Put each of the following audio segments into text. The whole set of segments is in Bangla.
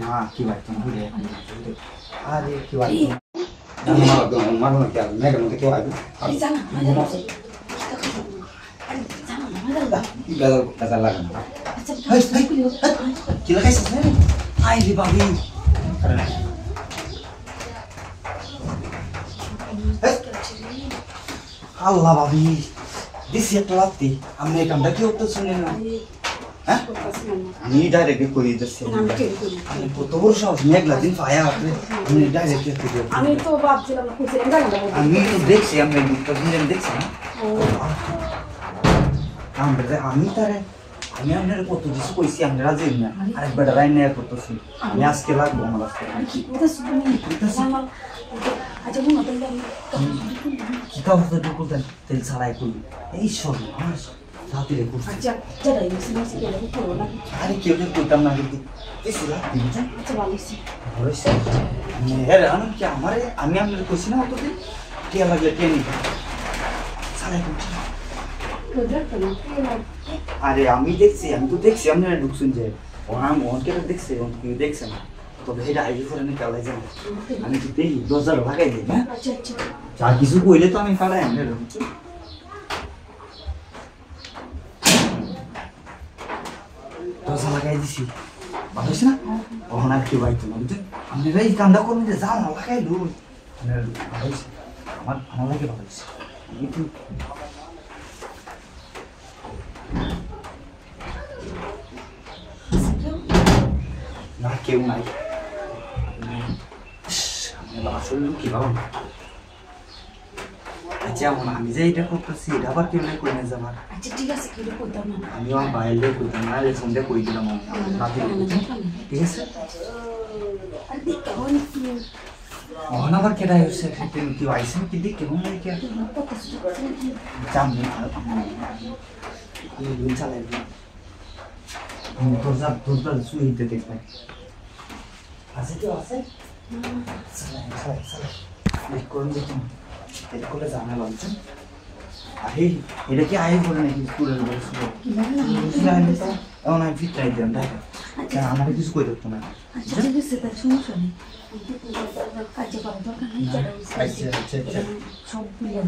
না কি ভাই তুমি ঘুরে আরে কি ভাই মারো না কেন মেঘের মধ্যে কেউ আসবে গাজা লাগে না কি লাগাইছিস আই রে বাবি আল্লাহ বাবি দিছি একটা লাত্তি আমি এই কামটা কি করতে শুনে না হ্যাঁ আমি ডাইরেক্ট করে দিতেছি আমি কত বড় সাহস মেঘলা দিন পায়া আপনি আমি ডাইরেক্ট করে আমি তো ভাবছিলাম আমি তো দেখছি আমি দেখছি না আমি তারে আমি আপনার কত কিছু কইছি আমি রাজি না আরেকবার রাই নেয়া করতেছি আমি আজকে লাগবো আমার আজকে কি কাউ করতেন তেল ছাড়াই করবি এই সব আমার সাথে আরে কেউ করতাম না কিন্তু আমি আপনার কইছি না অতদিন টিয়া লাগলে টিয়া নিব ছাড়াই করছি আরে আমি দেখছি আমি তো দেখছি আপনারা ঢুকছেন যে অনকে দেখছে কেউ দেখছে না তবে এটা আইডি করে নিয়ে কালাই যান আমি তো দেখি 10,000 লাগাই দিই হ্যাঁ যা কিছু কইলে তো আমি কালাই আনলে দশা লাগাই দিছি ভালো হয়েছে না ওখানে আর কেউ বাইতো না বুঝছেন আপনারা এই কামটা করবেন যে যা না লাগাই লো ভালো হয়েছে আমার লাগে ভালো হয়েছে কিন্তু না কেউ নাই আসলে কি ভালো আচ্ছা আমি যে এটা করতেছি এটা আবার কেউ নাই করে যাবার আচ্ছা ঠিক আছে কি করতাম না আমি আমার বাইরে করতাম না রে সন্ধ্যে কই দিলাম রাতে ঠিক আছে আর দেখ কেমন ওখানে আবার কেডা হইছে কি আইছেন কি দেখ কেমন লাগে কি জাম নেই এই চালাই তোর শুয়ে দিতে দেখবেন আছে কেউ আছে চালাই করুন দেখুন এটা করলে জানা লাগছে আরে এটা কি আয় বলে নাকি স্কুলের এমন আমি ফিটরাই দিলাম তাই আমার কিছু করে দেখতো না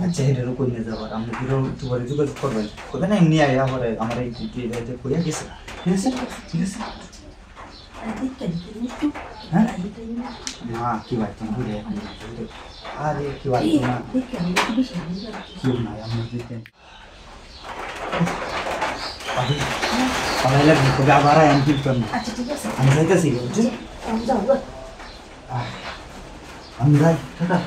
আচ্ছা এটারও করে নিয়ে যাবার আপনি একটু পরে যোগাযোগ করবেন করবেন না এমনি আয় আমার আমার এই করিয়া গেছে ঠিক আছে ঠিক আছে হ্যাঁ না কি ভাই তুমি ঘুরে আরে কি ভাই না কেউ নাই আমি দেখেন পালাইলে কবে আবার আমি কি করব আচ্ছা ঠিক আছে আমি যাইতেছি বুঝছেন আমি যাবো আমি যাই টাটা